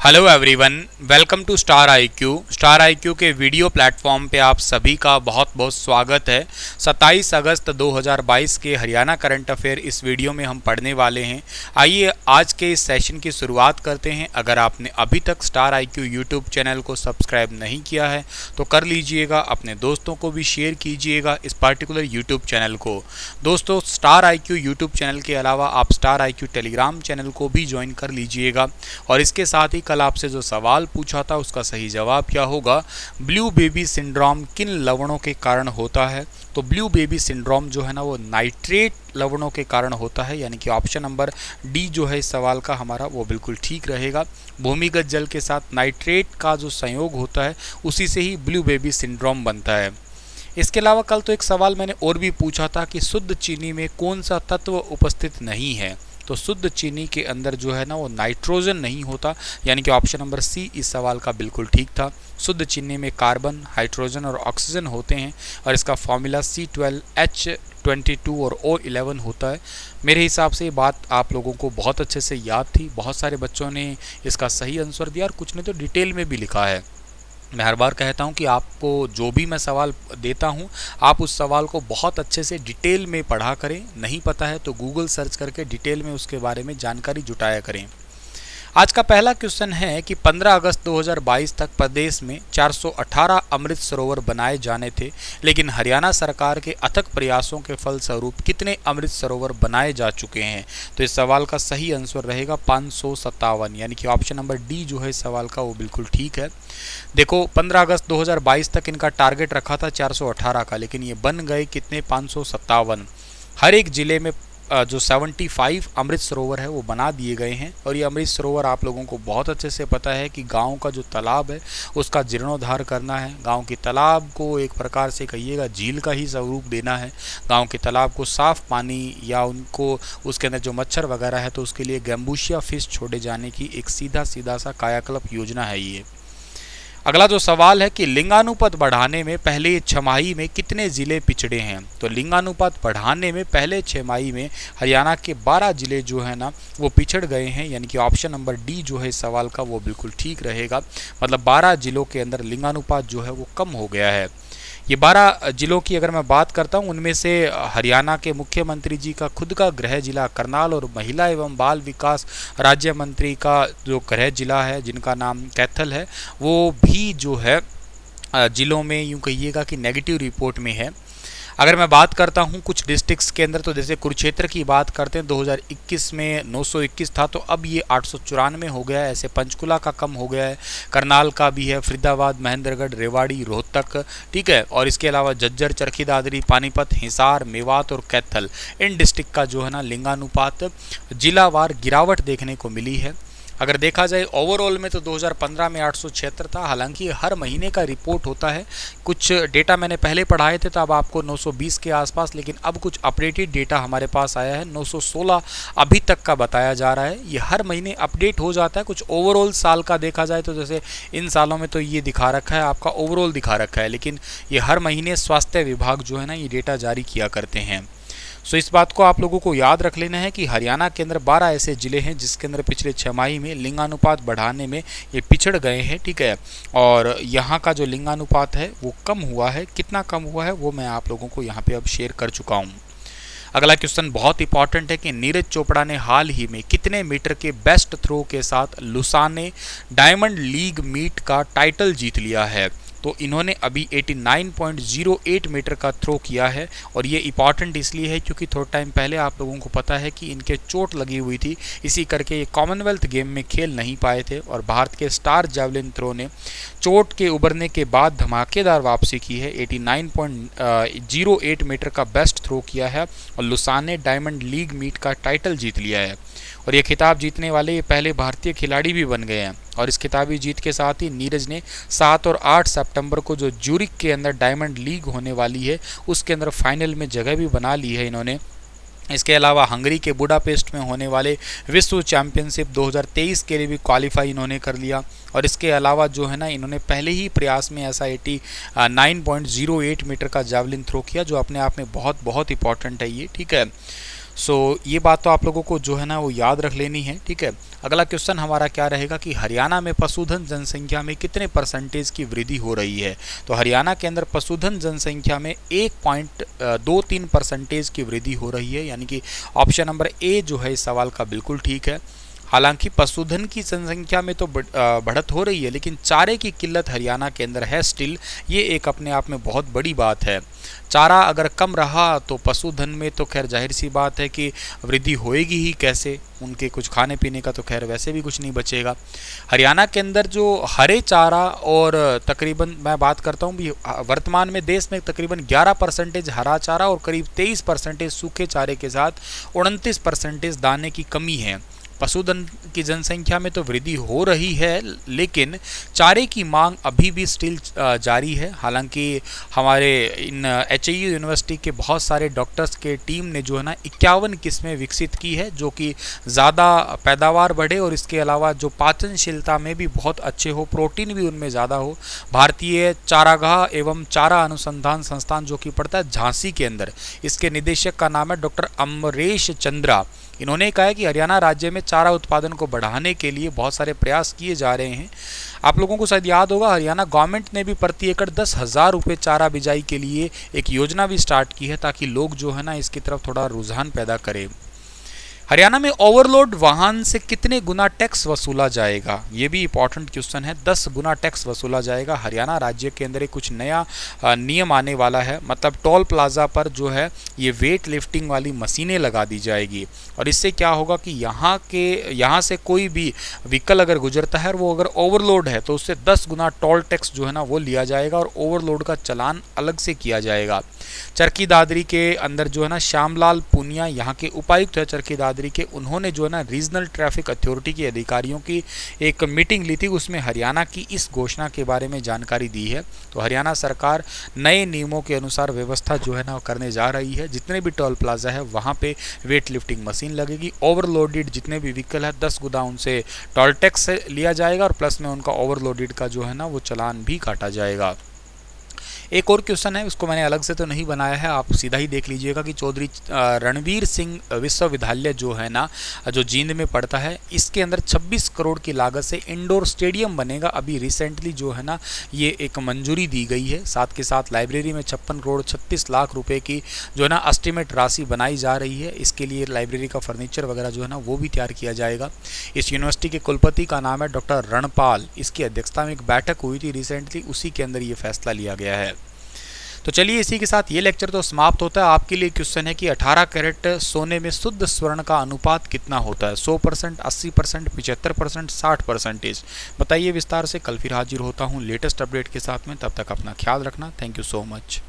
Hello everyone, welcome to Star IQ. Star IQ के video platform पे आप सभी का बहुत बहुत स्वागत है। 27 अगस्त 2022 के हरियाणा करंट अफेयर इस वीडियो में हम पढ़ने वाले हैं। आइए आज के इस सेशन की शुरुआत करते हैं। अगर आपने अभी तक स्टार आईक्यू यूट्यूब चैनल को सब्सक्राइब नहीं किया है तो कर लीजिएगा, अपने दोस्तों को भी शेयर कीजिएगा इस पर्टिकुलर यूट्यूब चैनल को। दोस्तों, स्टार आईक्यू यूट्यूब चैनल के अलावा आप स्टार आईक्यू टेलीग्राम चैनल को भी ज्वाइन कर लीजिएगा। और इसके साथ ही कल आपसे जो सवाल पूछा था उसका सही जवाब क्या होगा, ब्लू बेबी सिंड्रोम किन लवणों के कारण होता है। तो ब्लू बेबी सिंड्रोम जो है ना वो नाइट्रेट लवणों के कारण होता है, यानी कि ऑप्शन नंबर डी जो है इस सवाल का हमारा वो बिल्कुल ठीक रहेगा। भूमिगत जल के साथ नाइट्रेट का जो संयोग होता है उसी से ही ब्लू बेबी सिंड्रोम बनता है। इसके अलावा कल तो एक सवाल मैंने और भी पूछा था कि शुद्ध चीनी में कौन सा तत्व उपस्थित नहीं है। तो शुद्ध चीनी के अंदर जो है ना वो नाइट्रोजन नहीं होता, यानी कि ऑप्शन नंबर सी इस सवाल का बिल्कुल ठीक था। शुद्ध चीनी में कार्बन, हाइड्रोजन और ऑक्सीजन होते हैं और इसका फॉर्मूला C12H22 और O11 होता है। मेरे हिसाब से ये बात आप लोगों को बहुत अच्छे से याद थी। बहुत सारे बच्चों ने इसका सही आंसर दिया और कुछ ने तो डिटेल में भी लिखा है। मैं हर बार कहता हूं कि आपको जो भी मैं सवाल देता हूं आप उस सवाल को बहुत अच्छे से डिटेल में पढ़ा करें। नहीं पता है तो गूगल सर्च करके डिटेल में उसके बारे में जानकारी जुटाया करें। आज का पहला क्वेश्चन है कि 15 अगस्त 2022 तक प्रदेश में 418 अमृत सरोवर बनाए जाने थे, लेकिन हरियाणा सरकार के अथक प्रयासों के फलस्वरूप कितने अमृत सरोवर बनाए जा चुके हैं। तो इस सवाल का सही आंसर रहेगा 557, यानी कि ऑप्शन नंबर डी जो है इस सवाल का वो बिल्कुल ठीक है। देखो, 15 अगस्त 2022 तक इनका टारगेट रखा था 418 का, लेकिन ये बन गए कितने, 557। हर एक जिले में जो 75 अमृत सरोवर है वो बना दिए गए हैं। और ये अमृत सरोवर आप लोगों को बहुत अच्छे से पता है कि गांव का जो तालाब है उसका जीर्णोद्धार करना है। गांव के तालाब को एक प्रकार से कहिएगा झील का ही स्वरूप देना है। गांव के तालाब को साफ पानी या उनको उसके अंदर जो मच्छर वगैरह है तो उसके लिए गैम्बूशिया फिश छोड़े जाने की एक सीधा साधा कायाकल्प योजना है ये। अगला जो सवाल है कि लिंगानुपात बढ़ाने में पहले छमाही में कितने जिले पिछड़े हैं। तो लिंगानुपात बढ़ाने में पहले छमाही में हरियाणा के 12 जिले जो है ना वो पिछड़ गए हैं, यानी कि ऑप्शन नंबर डी जो है इस सवाल का वो बिल्कुल ठीक रहेगा। मतलब 12 जिलों के अंदर लिंगानुपात जो है वो कम हो गया है। ये 12 जिलों की अगर मैं बात करता हूँ उनमें से हरियाणा के मुख्यमंत्री जी का खुद का गृह जिला करनाल और महिला एवं बाल विकास राज्य मंत्री का जो गृह जिला है जिनका नाम कैथल है वो भी जो है जिलों में यूँ कहिएगा कि नेगेटिव रिपोर्ट में है। अगर मैं बात करता हूं कुछ डिस्ट्रिक्ट्स के अंदर तो जैसे कुरुक्षेत्र की बात करते हैं 2021 में 921 था तो अब ये 894 हो गया है। ऐसे पंचकुला का कम हो गया है, करनाल का भी है, फरीदाबाद, महेंद्रगढ़, रेवाड़ी, रोहतक, ठीक है। और इसके अलावा झज्जर, चरखी दादरी, पानीपत, हिसार, मेवात और कैथल, इन डिस्ट्रिक्ट का जो है ना लिंगानुपात जिलावार गिरावट देखने को मिली है। अगर देखा जाए ओवरऑल में तो 2015 में 876 था। हालांकि हर महीने का रिपोर्ट होता है। कुछ डेटा मैंने पहले पढ़ाए थे तब आपको 920 के आसपास, लेकिन अब कुछ अपडेटेड डेटा हमारे पास आया है 916 अभी तक का बताया जा रहा है। ये हर महीने अपडेट हो जाता है। कुछ ओवरऑल साल का देखा जाए तो जैसे इन सालों में तो ये दिखा रखा है, आपका ओवरऑल दिखा रखा है, लेकिन ये हर महीने स्वास्थ्य विभाग जो है ना ये डेटा जारी किया करते हैं। सो इस बात को आप लोगों को याद रख लेना है कि हरियाणा के अंदर 12 ऐसे जिले हैं जिसके अंदर पिछले छमाही में लिंगानुपात बढ़ाने में ये पिछड़ गए हैं, ठीक है। और यहाँ का जो लिंगानुपात है वो कम हुआ है। कितना कम हुआ है वो मैं आप लोगों को यहाँ पे अब शेयर कर चुका हूँ। अगला क्वेश्चन बहुत इंपॉर्टेंट है कि नीरज चोपड़ा ने हाल ही में कितने मीटर के बेस्ट थ्रो के साथ लुसाने डायमंड लीग मीट का टाइटल जीत लिया है। तो इन्होंने अभी 89.08 मीटर का थ्रो किया है। और ये इंपॉर्टेंट इसलिए है क्योंकि थोड़ा टाइम पहले आप लोगों को पता है कि इनके चोट लगी हुई थी, इसी करके ये कॉमनवेल्थ गेम में खेल नहीं पाए थे। और भारत के स्टार जैवलिन थ्रो ने चोट के उबरने के बाद धमाकेदार वापसी की है। 89.08 मीटर का बेस्ट थ्रो किया है और लुसान ने डायमंड लीग मीट का टाइटल जीत लिया है। और ये खिताब जीतने वाले ये पहले भारतीय खिलाड़ी भी बन गए हैं। और इस खिताबी जीत के साथ ही नीरज ने 7 और 8 सितंबर को जो ज्यूरिख के अंदर डायमंड लीग होने वाली है उसके अंदर फाइनल में जगह भी बना ली है इन्होंने। इसके अलावा हंगरी के बुडापेस्ट में होने वाले विश्व चैंपियनशिप 2023 के लिए भी क्वालिफाई इन्होंने कर लिया। और इसके अलावा जो है ना इन्होंने पहले ही प्रयास में ऐसा 89.08 मीटर का जैवलिन थ्रो किया जो अपने आप में बहुत बहुत इंपॉर्टेंट है ये, ठीक है। सो ये बात तो आप लोगों को जो है ना वो याद रख लेनी है, ठीक है। अगला क्वेश्चन हमारा क्या रहेगा कि हरियाणा में पशुधन जनसंख्या में कितने परसेंटेज की वृद्धि हो रही है। तो हरियाणा के अंदर पशुधन जनसंख्या में 1.23% की वृद्धि हो रही है, यानी कि ऑप्शन नंबर ए जो है इस सवाल का बिल्कुल ठीक है। हालांकि पशुधन की जनसंख्या में तो बढ़त हो रही है, लेकिन चारे की किल्लत हरियाणा के अंदर है स्टिल। ये एक अपने आप में बहुत बड़ी बात है। चारा अगर कम रहा तो पशुधन में तो खैर जाहिर सी बात है कि वृद्धि होएगी ही कैसे, उनके कुछ खाने पीने का तो खैर वैसे भी कुछ नहीं बचेगा। हरियाणा के अंदर जो हरे चारा और तकरीबन मैं बात करता हूँ भी वर्तमान में देश में तकरीबन 11% हरा चारा और करीब 23% सूखे चारे के साथ 29% दाने की कमी है। पशुधन की जनसंख्या में तो वृद्धि हो रही है, लेकिन चारे की मांग अभी भी स्टिल जारी है। हालांकि हमारे इन HIU यूनिवर्सिटी के बहुत सारे डॉक्टर्स के टीम ने जो है ना 51 किस्में विकसित की है, जो कि ज़्यादा पैदावार बढ़े और इसके अलावा जो पाचनशीलता में भी बहुत अच्छे हो, प्रोटीन भी उनमें ज़्यादा हो। भारतीय चारागाह एवं चारा अनुसंधान संस्थान जो कि पड़ता है झांसी के अंदर, इसके निदेशक का नाम है डॉक्टर अमरेश चंद्रा। इन्होंने कहा है कि हरियाणा राज्य में चारा उत्पादन को बढ़ाने के लिए बहुत सारे प्रयास किए जा रहे हैं। आप लोगों को शायद याद होगा, हरियाणा गवर्नमेंट ने भी प्रति एकड़ 10,000 रुपये चारा बिजाई के लिए एक योजना भी स्टार्ट की है, ताकि लोग जो है ना इसकी तरफ थोड़ा रुझान पैदा करें। हरियाणा में ओवरलोड वाहन से कितने गुना टैक्स वसूला जाएगा, ये भी इंपॉर्टेंट क्वेश्चन है। 10 गुना टैक्स वसूला जाएगा। हरियाणा राज्य के अंदर एक कुछ नया नियम आने वाला है, मतलब टोल प्लाजा पर जो है ये वेट लिफ्टिंग वाली मशीनें लगा दी जाएगी, और इससे क्या होगा कि यहाँ से कोई भी व्हीकल अगर गुजरता है और वो अगर ओवरलोड है तो उससे 10 गुना टोल टैक्स जो है ना वो लिया जाएगा और ओवरलोड का चालान अलग से किया जाएगा। चरखी दादरी के अंदर जो है ना श्यामलाल पुनिया यहाँ के उपायुक्त है चरखी दादरी के, उन्होंने जो है ना रीजनल ट्रैफिक अथॉरिटी के अधिकारियों की एक मीटिंग ली थी, उसमें हरियाणा की इस घोषणा के बारे में जानकारी दी है। तो हरियाणा सरकार नए नियमों के अनुसार व्यवस्था जो है ना करने जा रही है। जितने भी टोल प्लाजा है वहाँ पे वेट लिफ्टिंग मशीन लगेगी। ओवरलोडेड जितने भी व्हीकल है 10 गुना उनसे टोल टैक्स लिया जाएगा और प्लस में उनका ओवरलोडेड का जो है ना वो चालान भी काटा जाएगा। एक और क्वेश्चन है, उसको मैंने अलग से तो नहीं बनाया है, आप सीधा ही देख लीजिएगा कि चौधरी रणवीर सिंह विश्वविद्यालय जो है ना जो जींद में पड़ता है, इसके अंदर 26 करोड़ की लागत से इंडोर स्टेडियम बनेगा। अभी रिसेंटली जो है ना ये एक मंजूरी दी गई है। साथ के साथ लाइब्रेरी में 56 करोड़ 36 लाख रुपए की जो है ना एस्टिमेट राशि बनाई जा रही है। इसके लिए लाइब्रेरी का फर्नीचर वगैरह जो है ना वो भी तैयार किया जाएगा। इस यूनिवर्सिटी के कुलपति का नाम है डॉक्टर रणपाल। इसकी अध्यक्षता में एक बैठक हुई थी रिसेंटली, उसी के अंदर ये फैसला लिया गया है। तो चलिए इसी के साथ ये लेक्चर तो समाप्त होता है। आपके लिए क्वेश्चन है कि 18 कैरेट सोने में शुद्ध स्वर्ण का अनुपात कितना होता है, 100%, 80%, 75%, 60%। बताइए विस्तार से। कल फिर हाजिर होता हूँ लेटेस्ट अपडेट के साथ में, तब तक अपना ख्याल रखना। Thank you so much.